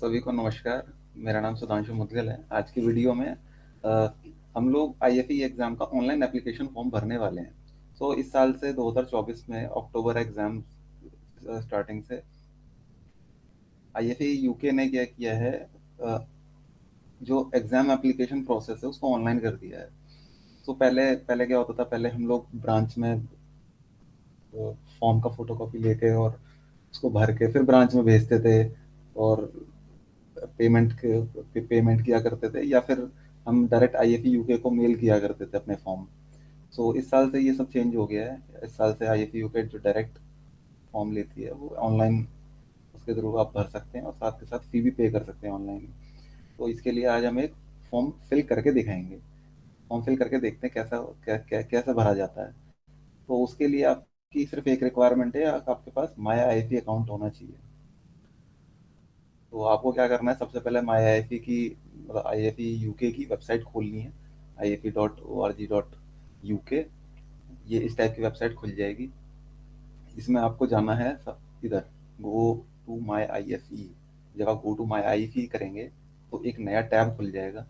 सभी को नमस्कार। मेरा नाम सुधांशु मुदगल है। आज की वीडियो में हम लोग आईएफई एग्ज़ाम का ऑनलाइन एप्लीकेशन फॉर्म भरने वाले हैं। सो इस साल से 2024 में अक्टूबर एग्ज़ाम स्टार्टिंग से आईएफई यूके ने क्या किया है, अ, जो एग्ज़ाम एप्लीकेशन प्रोसेस है उसको ऑनलाइन कर दिया है। तो पहले पहले क्या होता था, पहले हम लोग ब्रांच में फॉर्म का फोटोकॉपी लेके और उसको भर के फिर ब्रांच में भेजते थे और पेमेंट किया करते थे, या फिर हम डायरेक्ट आईएफई यूके को मेल किया करते थे अपने फॉर्म। सो इस साल से ये सब चेंज हो गया है। इस साल से आईएफई यूके जो डायरेक्ट फॉर्म लेती है वो ऑनलाइन उसके थ्रू आप भर सकते हैं और साथ के साथ फी भी पे कर सकते हैं ऑनलाइन। तो इसके लिए आज हम एक फॉर्म फिल करके दिखाएंगे। फॉर्म फिल करके देखते हैं कैसे भरा जाता है। तो उसके लिए आपकी सिर्फ एक रिक्वायरमेंट है, आपके पास माया आईएफई अकाउंट होना चाहिए। तो आपको क्या करना है, सबसे पहले माई आईएफई की मतलब आईएफई यूके की वेबसाइट खोलनी है, IFE.org.uk। ये इस टाइप की वेबसाइट खुल जाएगी। इसमें आपको जाना है इधर गो टू माई आईएफई। जब आप गो टू माई आईएफई करेंगे तो एक नया टैब खुल जाएगा।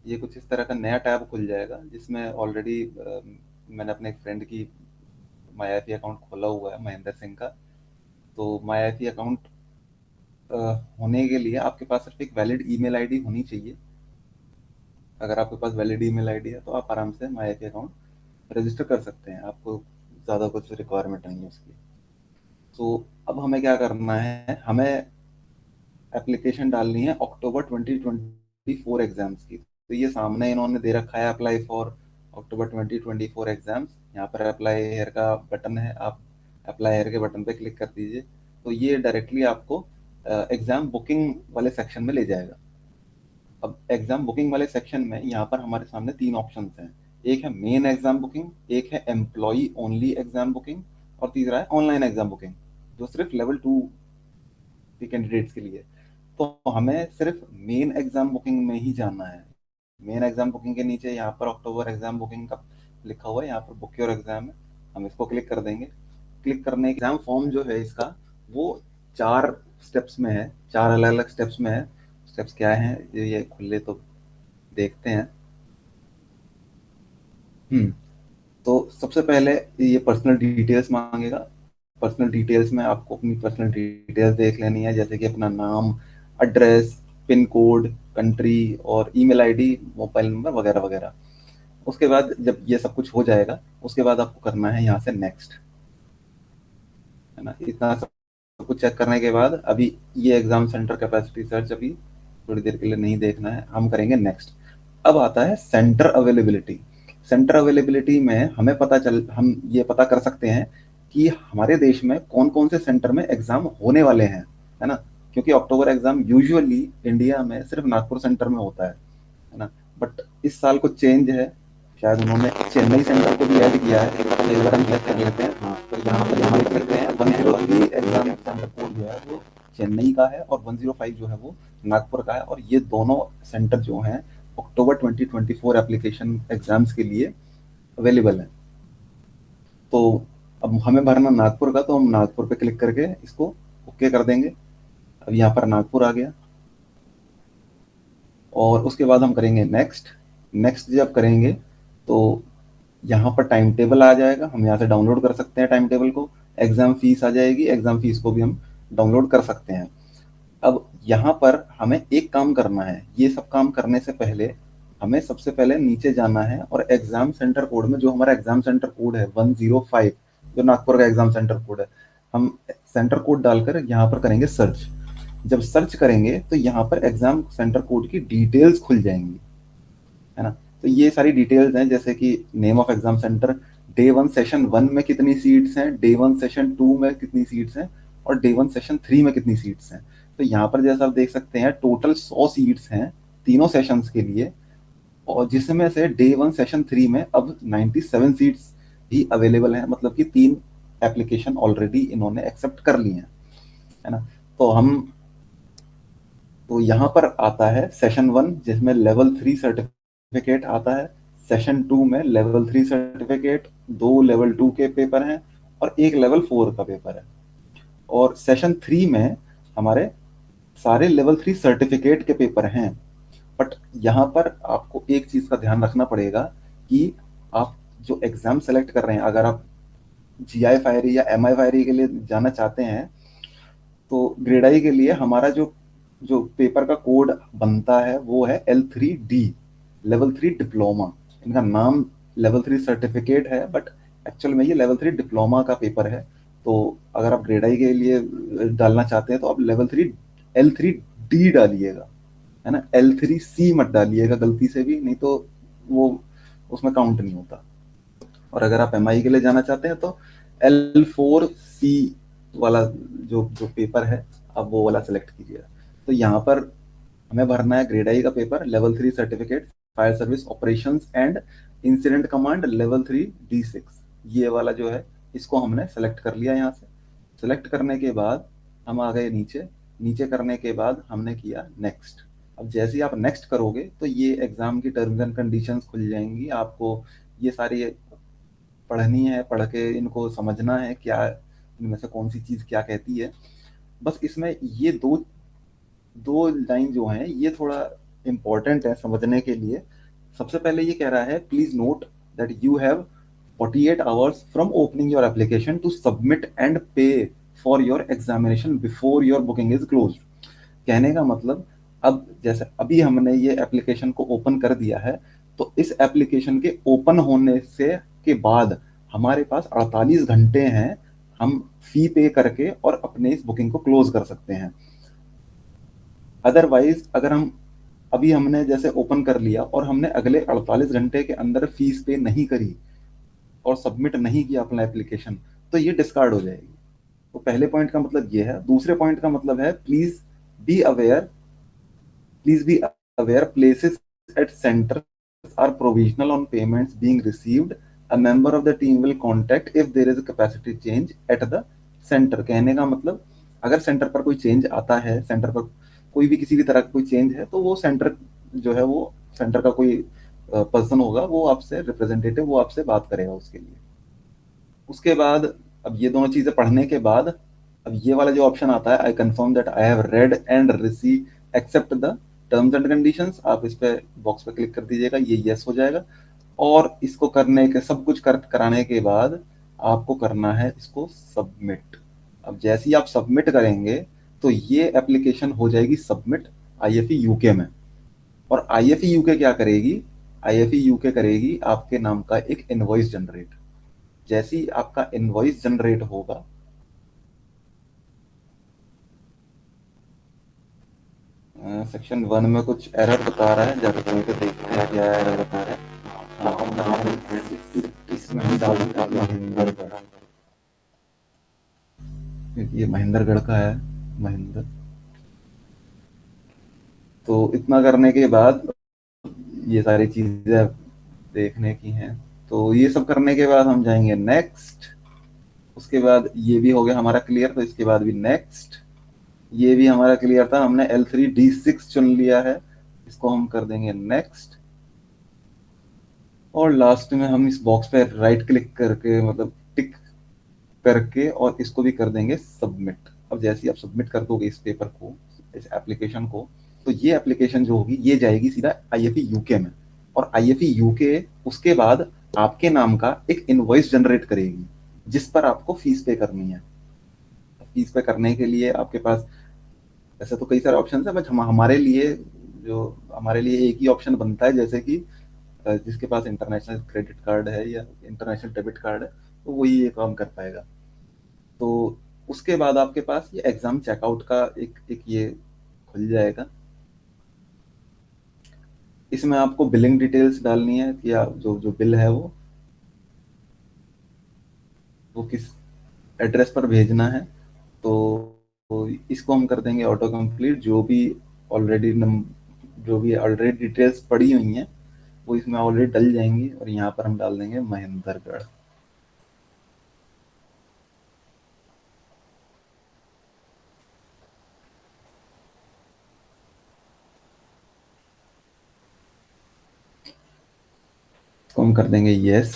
ये कुछ इस तरह का नया टैब खुल जाएगा जिसमें ऑलरेडी मैंने अपने एक फ्रेंड की माई आईएफई अकाउंट खोला हुआ है, महेंद्र सिंह का। तो माई आईएफई अकाउंट होने के लिए आपके पास सिर्फ एक वैलिड ईमेल आईडी होनी चाहिए। अगर आपके पास वैलिड ईमेल आईडी है तो आप आराम से माई अकाउंट रजिस्टर कर सकते हैं। आपको ज़्यादा कुछ रिक्वायरमेंट नहीं है उसकी। तो अब हमें क्या करना है, हमें एप्लीकेशन डालनी है अक्टूबर 2024 एग्जाम्स की। तो ये सामने इन्होंने दे रखा है अप्लाई फॉर अक्टूबर 2024 एग्जाम्स। यहाँ पर अप्लाई हेयर का बटन है, आप अप्लाई हेयर के बटन पे क्लिक कर दीजिए। तो ये डायरेक्टली आपको एग्जाम बुकिंग वाले सेक्शन में ले जाएगा। अब एग्जाम बुकिंग वाले सेक्शन में यहाँ पर हमारे सामने तीन ऑप्शन हैं। एक है मेन एग्जाम बुकिंग, एक है एम्प्लॉय ओनली एग्जाम बुकिंग, और तीसरा है ऑनलाइन एग्जाम बुकिंग, जो सिर्फ लेवल 2 के कैंडिडेट्स के लिए। तो हमें सिर्फ मेन एग्जाम बुकिंग में ही जाना है। मेन एग्जाम बुकिंग के नीचे यहाँ पर अक्टूबर एग्जाम बुकिंग का लिखा हुआ है, यहाँ पर बुक योर एग्जाम है। हम इसको क्लिक कर देंगे। क्लिक करने के एग्जाम फॉर्म जो है इसका, वो 4 स्टेप्स में है, 4 अलग अलग स्टेप्स में है। स्टेप्स क्या हैं ये खुले तो देखते हैं। हम्म तो सबसे पहले ये पर्सनल डिटेल्स मांगेगा। पर्सनल डिटेल्स में आपको अपनी पर्सनल डिटेल्स देख लेनी है, जैसे कि अपना नाम, एड्रेस, पिन कोड, कंट्री और ईमेल आईडी, मोबाइल नंबर वगैरह वगैरह। उसके बाद जब ये सब कुछ हो जाएगा, उसके बाद आपको करना है यहाँ से नेक्स्ट, है ना। इतना सब कुछ चेक करने के बाद अभी ये एग्जाम सेंटर कैपेसिटी सर्च अभी थोड़ी देर के लिए नहीं देखना है, हम करेंगे नेक्स्ट। अब आता है सेंटर अवेलेबिलिटी। सेंटर अवेलेबिलिटी में हम ये पता कर सकते हैं कि हमारे देश में कौन कौन से सेंटर में एग्जाम होने वाले हैं, है ना। क्योंकि अक्टूबर एग्जाम यूजुअली इंडिया में सिर्फ नागपुर सेंटर में होता है ना। बट इस साल कुछ चेंज है, शायद उन्होंने चेन्नई सेंटर को भी ऐड किया है। एक बार हम चेक कर लेते हैं। हाँ, तो यहाँ पर हम देख सकते हैं 103 एग्जाम सेंटर कोड जो है वो चेन्नई का है और 105 जो है वो नागपुर का है। और ये दोनों सेंटर जो हैं अक्टूबर 2024 एप्लीकेशन एग्जाम्स के लिए अवेलेबल है। तो अब हमें भरना नागपुर का, तो हम नागपुर पे क्लिक करके इसको ओके कर देंगे। अब यहाँ पर नागपुर आ गया और उसके बाद हम करेंगे नेक्स्ट। नेक्स्ट जब करेंगे तो यहाँ पर टाइम टेबल आ जाएगा, हम यहाँ से डाउनलोड कर सकते हैं टाइम टेबल को। एग्जाम फीस आ जाएगी, एग्जाम फीस को भी हम डाउनलोड कर सकते हैं। अब यहाँ पर हमें एक काम करना है, ये सब काम करने से पहले हमें सबसे पहले नीचे जाना है और एग्जाम सेंटर कोड में जो हमारा एग्जाम सेंटर कोड है 105, जो नागपुर का एग्जाम सेंटर कोड है, हम सेंटर कोड डालकर यहाँ पर करेंगे सर्च। जब सर्च करेंगे तो यहाँ पर एग्जाम सेंटर कोड की डिटेल्स खुल जाएंगी, है ना। तो ये सारी डिटेल्स हैं, जैसे कि name of exam centre, day 1 session 1 में कितनी सीट्स हैं, डे 1 सेशन 2 में कितनी सीट्स हैं, और डे 1 सेशन 3 में कितनी सीट्स हैं। तो यहाँ पर जैसा आप देख सकते हैं टोटल 100 सीट्स हैं तीनों सेशंस के लिए। और जिसमें से डे 1 सेशन 3 में अब 97 सीट्स भी अवेलेबल हैं, मतलब कि 3 एप्लीकेशन ऑलरेडी इन्होंने एक्सेप्ट कर ली हैं, है ना। तो हम तो यहाँ पर आता है सेशन 1 जिसमें लेवल 3 सर्टिफिकेट आता है। सेशन 2 में लेवल 3 सर्टिफिकेट, 2 लेवल 2 के पेपर हैं और एक लेवल 4 का पेपर है। और सेशन 3 में हमारे सारे लेवल 3 सर्टिफिकेट के पेपर हैं। बट यहाँ पर आपको एक चीज का ध्यान रखना पड़ेगा कि आप जो एग्जाम सेलेक्ट कर रहे हैं, अगर आप जीआई फायरी या एमआई फायरी के लिए जाना चाहते हैं, तो ग्रेड आई के लिए हमारा जो जो पेपर का कोड बनता है वो है L3D, लेवल 3 डिप्लोमा। इनका नाम लेवल 3 सर्टिफिकेट है, बट एक्चुअल में ये लेवल 3 डिप्लोमा का पेपर है। तो अगर आप ग्रेड आई के लिए डालना चाहते हैं तो आप L3D डालिएगा, है ना। L3C मत डालिएगा गलती से भी, नहीं तो वो उसमें काउंट नहीं होता। और अगर आप एमआई के लिए जाना चाहते हैं तो L4C वाला जो जो पेपर है, आप वो वाला सेलेक्ट कीजिएगा। तो यहाँ पर हमें भरना है ग्रेड आई का paper, level 3 certificate, fire service operations and incident command level 3D6, ये वाला जो है इसको हमने सेलेक्ट कर लिया। यहाँ से सेलेक्ट करने के बाद हम आ गए नीचे। नीचे करने के बाद हमने किया नेक्स्ट। अब जैसे ही आप नेक्स्ट करोगे तो ये एग्जाम की टर्म्स एंड कंडीशंस खुल जाएंगी। आपको ये सारी पढ़नी है, पढ़ के इनको समझना है क्या इनमें से कौन सी चीज क्या कहती है। बस इसमें ये दो दो लाइन जो हैं ये थोड़ा इंपॉर्टेंट है समझने के लिए। सबसे पहले ये कह रहा है, please note that you have 48 hours from opening your application to submit and pay for your examination before your booking is close. कहने का मतलब, अब जैसे अभी हमने ये एप्लीकेशन को ओपन कर दिया है, तो इस एप्लीकेशन के ओपन होने से के बाद हमारे पास 48 घंटे हैं, हम फी पे करके और अपने इस बुकिंग को क्लोज कर सकते हैं। अदरवाइज अगर हम अभी हमने जैसे ओपन कर लिया और हमने अगले 48 घंटे के अंदर फीस पे नहीं करी और सबमिट नहीं किया अपना एप्लीकेशन, तो ये डिस्कार्ड हो जाएगी। तो पहले पॉइंट का मतलब ये है। दूसरे पॉइंट का मतलब है, be aware please be aware places at centre are provisional on payments being received. A member of the team will contact if there is a capacity change at the center। कहने का मतलब, अगर centre पर कोई change आता है, centre पर कोई भी किसी भी तरह का कोई चेंज है, तो वो सेंटर जो है वो सेंटर का कोई पर्सन होगा, वो आपसे रिप्रेजेंटेटिव, वो आपसे बात करेगा उसके लिए। उसके बाद अब ये दोनों चीजें पढ़ने के बाद अब ये वाला जो ऑप्शन आता है, I confirm that I have read and receive accept the terms and conditions, आप इस पे बॉक्स पे क्लिक कर दीजिएगा, ये यस हो जाएगा। और इसको करने के सब कुछ कराने के बाद आपको करना है इसको सबमिट। अब जैसे ही आप सबमिट करेंगे तो ये एप्लीकेशन हो जाएगी सबमिट आईएफई यूके में। और आईएफई यूके क्या करेगी, आईएफई यूके करेगी आपके नाम का एक इनवॉइस जनरेट। जैसे ही आपका इनवॉइस जनरेट होगा, सेक्शन 1 में कुछ एरर बता रहा है, जरा खोल के देखते हैं क्या एरर बता रहा है। हाँ, इसमें हम डाल देते हैं महेंद्रगढ़, क्योंकि ये महेंद्रगढ़ का है। महेंद्र, तो इतना करने के बाद ये सारी चीजें देखने की हैं। तो ये सब करने के बाद हम जाएंगे नेक्स्ट। उसके बाद ये भी हो गया हमारा क्लियर, तो इसके बाद भी नेक्स्ट। ये भी हमारा क्लियर था, हमने L3D6 चुन लिया है, इसको हम कर देंगे नेक्स्ट। और लास्ट में हम इस बॉक्स पे राइट क्लिक करके, मतलब टिक करके, और इसको भी कर देंगे सबमिट। अब जैसे ही आप सबमिट कर दोगे इस पेपर को, इस एप्लीकेशन को, तो ये एप्लीकेशन जो होगी ये जाएगी सीधा आईएफई यूके में। और आईएफई यूके उसके बाद आपके नाम का एक इनवॉइस जनरेट करेगी, जिस पर आपको फीस पे करनी है। फीस पे करने के लिए आपके पास ऐसे तो कई सारे ऑप्शन है, बट हमारे लिए जो हमारे लिए एक ही ऑप्शन बनता है, जैसे कि जिसके पास इंटरनेशनल क्रेडिट कार्ड है या इंटरनेशनल डेबिट कार्ड है, तो वही ये काम कर पाएगा। तो उसके बाद आपके पास ये एग्जाम चेकआउट का एक एक ये खुल जाएगा। इसमें आपको बिलिंग डिटेल्स डालनी है कि आप जो जो बिल है वो किस एड्रेस पर भेजना है। तो इसको हम कर देंगे ऑटो कंप्लीट। ऑलरेडी जो भी ऑलरेडी डिटेल्स पड़ी हुई हैं वो इसमें ऑलरेडी डल जाएंगी, और यहाँ पर हम डाल देंगे महेंद्रगढ़। इसको हम कर देंगे यस।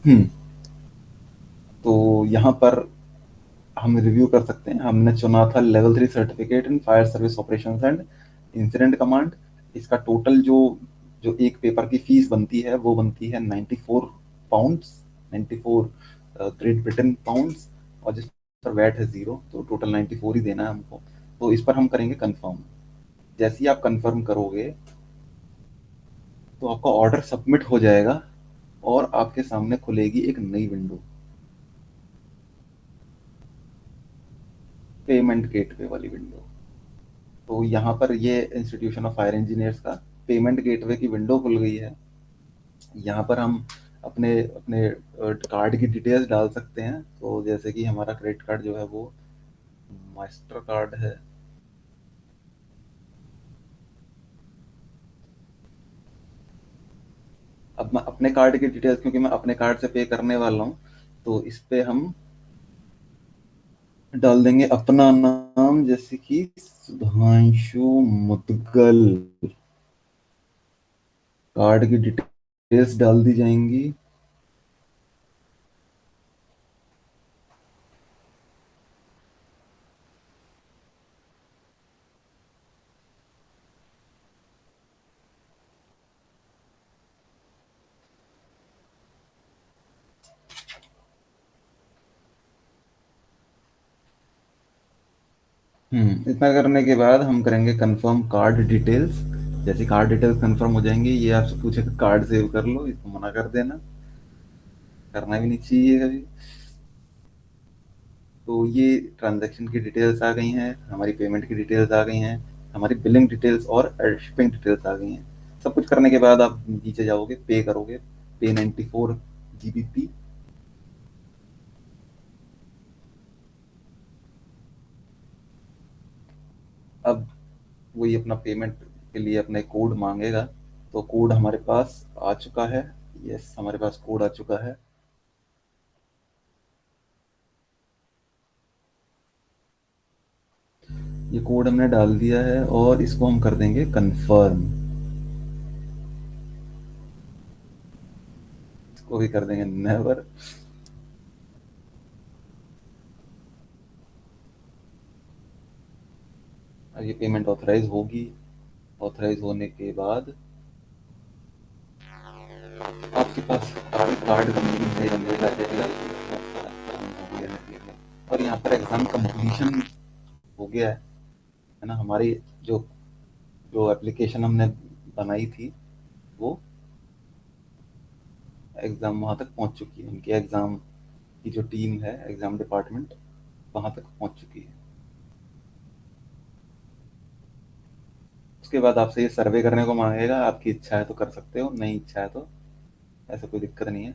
हम्म। तो यहाँ पर हम रिव्यू कर सकते हैं। हमने चुना था level 3 certificate in fire service operations and incident command. इसका टोटल जो जो एक पेपर की फीस बनती है वो बनती है 94 पाउंड्स, 94 ग्रेट ब्रिटेन पाउंड्स, और जिस पर वैट है 0, तो टोटल 94 ही देना है हमको। तो इस पर हम करेंगे कंफर्म। जैसे ही आप कंफर्म करोगे तो आपका ऑर्डर सबमिट हो जाएगा और आपके सामने खुलेगी एक नई विंडो, पेमेंट गेटवे वाली विंडो। तो यहाँ पर ये इंस्टीट्यूशन ऑफ फायर इंजीनियर्स का पेमेंट गेटवे की विंडो खुल गई है। यहाँ पर हम अपने अपने कार्ड की डिटेल्स डाल सकते हैं। तो जैसे कि हमारा क्रेडिट कार्ड जो है वो मास्टर कार्ड है। अब मैं अपने कार्ड की डिटेल्स, क्योंकि मैं अपने कार्ड से पे करने वाला हूँ, तो इस पे हम डाल देंगे अपना नाम, जैसे कि सुधांशु मुदगल। कार्ड की डिटेल्स डाल दी जाएंगी। इतना करने के बाद हम करेंगे कंफर्म कार्ड डिटेल्स। जैसे कार्ड डिटेल्स कंफर्म हो जाएंगी, ये आपसे पूछेगा कार्ड सेव कर लो, इसको मना कर देना, करना भी नहीं चाहिए कभी। तो ये ट्रांजैक्शन की डिटेल्स आ गई हैं, हमारी पेमेंट की डिटेल्स आ गई हैं, हमारी बिलिंग डिटेल्स और शिपिंग डिटेल्स आ गई हैं। सब कुछ करने के बाद आप नीचे जाओगे, पे करोगे, पे 94 GBP। अब वही अपना पेमेंट के लिए अपने कोड मांगेगा। तो कोड हमारे पास आ चुका है। यस, हमारे पास कोड आ चुका है। ये कोड हमने डाल दिया है और इसको हम कर देंगे कंफर्म। इसको भी कर देंगे नेवर। अब ये पेमेंट ऑथराइज होगी। ऑथराइज होने के बाद आपके पास कार्ड कार्ड कंप्लीट है मिलेगा जाएगा। और यहाँ पर एग्जाम कंप्लीशन हो गया है ना। हमारी जो जो एप्लीकेशन हमने बनाई थी वो एग्जाम वहां तक पहुंच चुकी है। उनके एग्जाम की जो टीम है, एग्जाम डिपार्टमेंट, वहां तक पहुंच चुकी है। उसके बाद आपसे ये सर्वे करने को मांगेगा। आपकी इच्छा है तो कर सकते हो, नहीं इच्छा है तो ऐसा कोई दिक्कत नहीं है।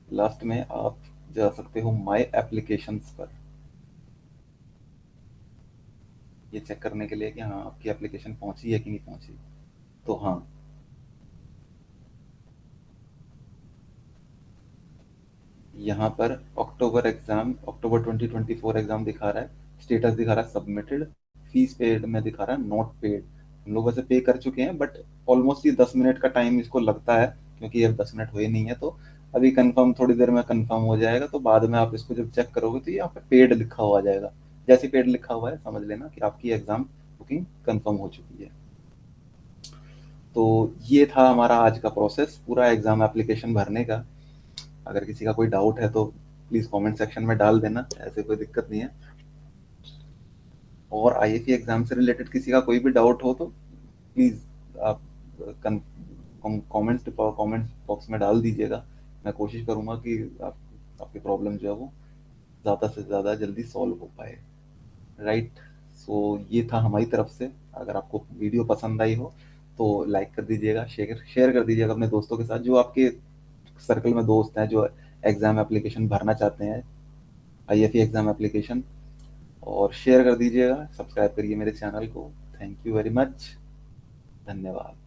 लास्ट में आप जा सकते हो माई एप्लीकेशंस पर, ये चेक करने के लिए कि हाँ आपकी एप्लीकेशन पहुंची है कि नहीं पहुंची। तो हाँ, यहाँ पर अक्टूबर 2024 एग्जाम दिखा रहा है, स्टेटस दिखा रहा है सबमिटेड, फीस पेड में दिखा रहा है नॉट पेड। हम लोग वैसे पे कर चुके हैं, बट ऑलमोस्ट ये 10 मिनट का टाइम इसको लगता है, क्योंकि अब 10 मिनट हुए नहीं है। तो अभी कंफर्म, थोड़ी देर में कंफर्म हो जाएगा। तो बाद में आप इसको जब चेक करोगे तो यहाँ पे पेड लिखा हुआ आ जाएगा। जैसे पेड लिखा हुआ है समझ लेना कि आपकी एग्जाम बुकिंग कंफर्म हो चुकी है। तो ये था हमारा आज का प्रोसेस पूरा एग्जाम एप्लीकेशन भरने का। अगर किसी का कोई डाउट है तो प्लीज़ कमेंट सेक्शन में डाल देना, ऐसे कोई दिक्कत नहीं है। और आईएफई एग्जाम से रिलेटेड किसी का कोई भी डाउट हो तो प्लीज़ आप कमेंट्स बॉक्स में डाल दीजिएगा। मैं कोशिश करूँगा कि आपकी प्रॉब्लम जो है वो ज़्यादा से ज़्यादा जल्दी सॉल्व हो पाए। राइट। सो ये था हमारी तरफ से। अगर आपको वीडियो पसंद आई हो तो लाइक कर दीजिएगा, शेयर शेयर कर दीजिएगा अपने दोस्तों के साथ, जो आपके सर्कल में दोस्त हैं जो एग्जाम एप्लीकेशन भरना चाहते हैं, आईएफई एग्जाम एप्लीकेशन। और शेयर कर दीजिएगा, सब्सक्राइब करिए मेरे चैनल को। Thank you very much. धन्यवाद।